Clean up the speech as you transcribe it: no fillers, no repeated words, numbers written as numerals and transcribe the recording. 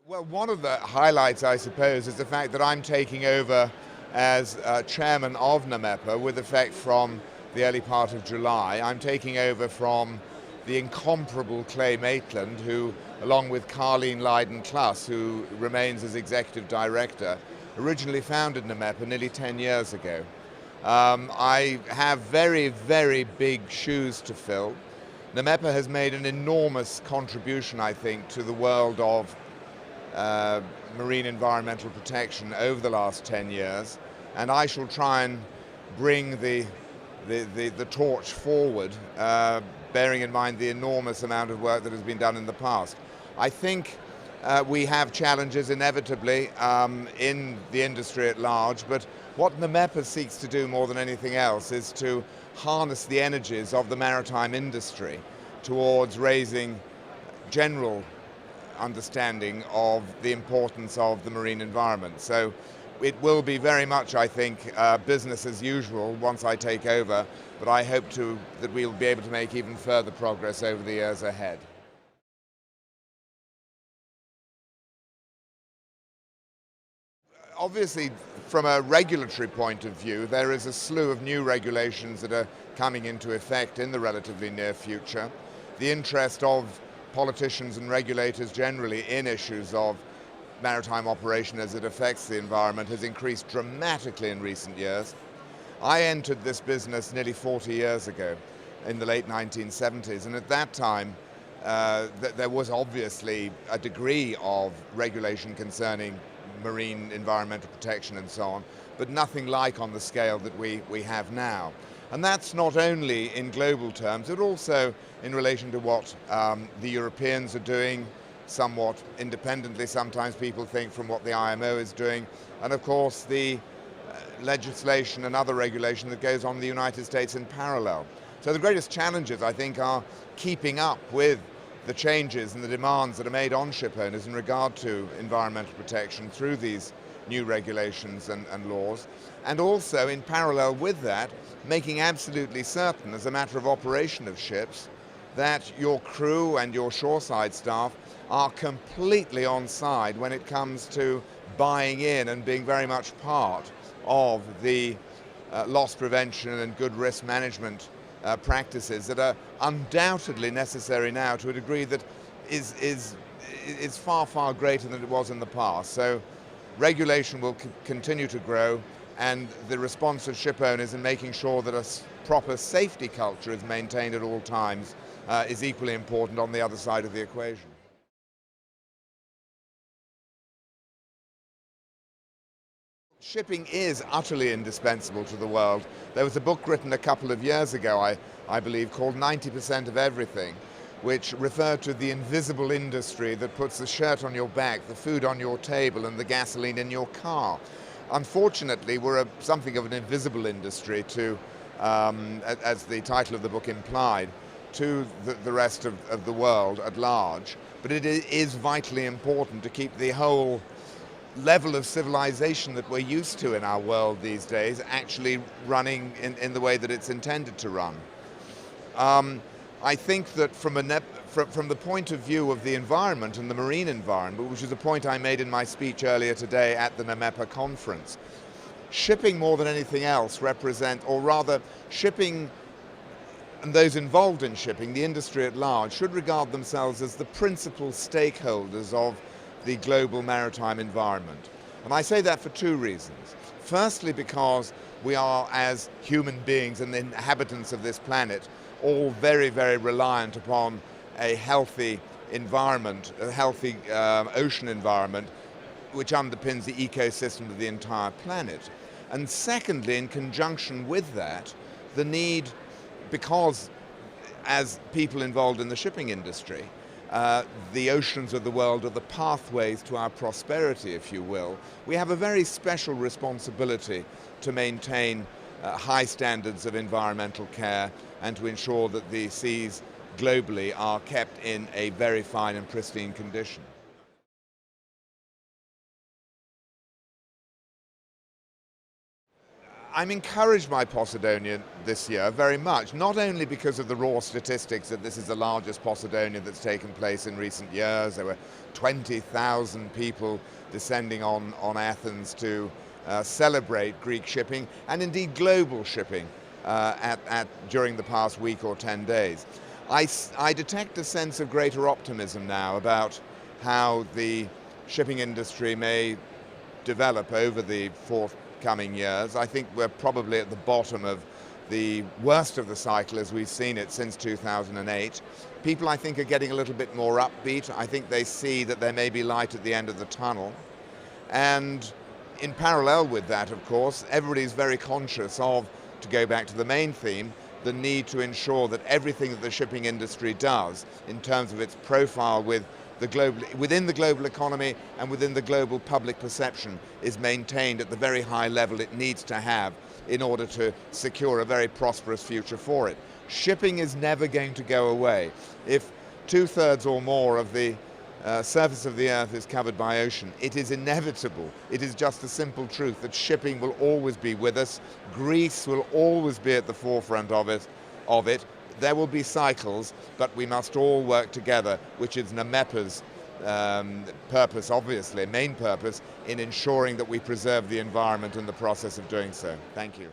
Well, one of the highlights, I suppose, is the fact that I'm taking over as chairman of NAMEPA with effect from the early part of July. I'm taking over from the incomparable Clay Maitland, who, along with Carleen Leiden-Kluss, who remains as executive director, originally founded NAMEPA nearly 10 years ago. I have very, very big shoes to fill. NAMEPA has made an enormous contribution, I think, to the world of marine environmental protection over the last 10 years, and I shall try and bring the torch forward, bearing in mind the enormous amount of work that has been done in the past. I think we have challenges inevitably in the industry at large, but what NAMEPA seeks to do more than anything else is to harness the energies of the maritime industry towards raising general understanding of the importance of the marine environment. So it will be very much, I think, business as usual once I take over, but I hope that we'll be able to make even further progress over the years ahead. Obviously, from a regulatory point of view, there is a slew of new regulations that are coming into effect in the relatively near future. The interest of politicians and regulators generally in issues of maritime operation as it affects the environment has increased dramatically in recent years. I entered this business nearly 40 years ago in the late 1970s, and at that time there was obviously a degree of regulation concerning marine environmental protection and so on, but nothing like on the scale that we have now. And that's not only in global terms, but also in relation to what the Europeans are doing, somewhat independently, sometimes people think, from what the IMO is doing, and of course the legislation and other regulation that goes on in the United States in parallel. So the greatest challenges, I think, are keeping up with the changes and the demands that are made on ship owners in regard to environmental protection through these new regulations and laws, and also in parallel with that, making absolutely certain, as a matter of operation of ships, that your crew and your shoreside staff are completely on side when it comes to buying in and being very much part of the loss prevention and good risk management practices that are undoubtedly necessary now to a degree that is far, far greater than it was in the past. So regulation will continue to grow, and the response of ship owners in making sure that a proper safety culture is maintained at all times is equally important on the other side of the equation. Shipping is utterly indispensable to the world. There was a book written a couple of years ago, I believe, called 90% of Everything, which referred to the invisible industry that puts the shirt on your back, the food on your table, and the gasoline in your car. Unfortunately, we're something of an invisible industry to, as the title of the book implied, to the rest of the world at large. But it is vitally important to keep the whole level of civilization that we're used to in our world these days actually running in the way that it's intended to run. I think that from the point of view of the environment and the marine environment, which is a point I made in my speech earlier today at the NAMEPA conference, shipping more than anything else shipping and those involved in shipping, the industry at large, should regard themselves as the principal stakeholders of the global maritime environment. And I say that for two reasons. Firstly, because we are, as human beings and the inhabitants of this planet, all very, very reliant upon a healthy environment, a healthy ocean environment, which underpins the ecosystem of the entire planet. And secondly, in conjunction with that, the need, because as people involved in the shipping industry, the oceans of the world are the pathways to our prosperity, if you will. We have a very special responsibility to maintain high standards of environmental care and to ensure that the seas globally are kept in a very fine and pristine condition. I'm encouraged by Posidonia this year very much, not only because of the raw statistics that this is the largest Posidonia that's taken place in recent years. There were 20,000 people descending on Athens to celebrate Greek shipping and indeed global shipping during the past week or 10 days. I detect a sense of greater optimism now about how the shipping industry may develop over the forthcoming years. I think we're probably at the bottom of the worst of the cycle as we've seen it since 2008. People, I think, are getting a little bit more upbeat. I think they see that there may be light at the end of the tunnel. And in parallel with that, of course, everybody's very conscious of, to go back to the main theme, the need to ensure that everything that the shipping industry does in terms of its profile within the global economy and within the global public perception is maintained at the very high level it needs to have in order to secure a very prosperous future for it. Shipping is never going to go away. If 2/3 or more of the surface of the earth is covered by ocean, it is inevitable. It is just a simple truth that shipping will always be with us. Greece will always be at the forefront of it. There will be cycles, but we must all work together, which is NAMEPA's purpose, obviously, main purpose, in ensuring that we preserve the environment in the process of doing so. Thank you.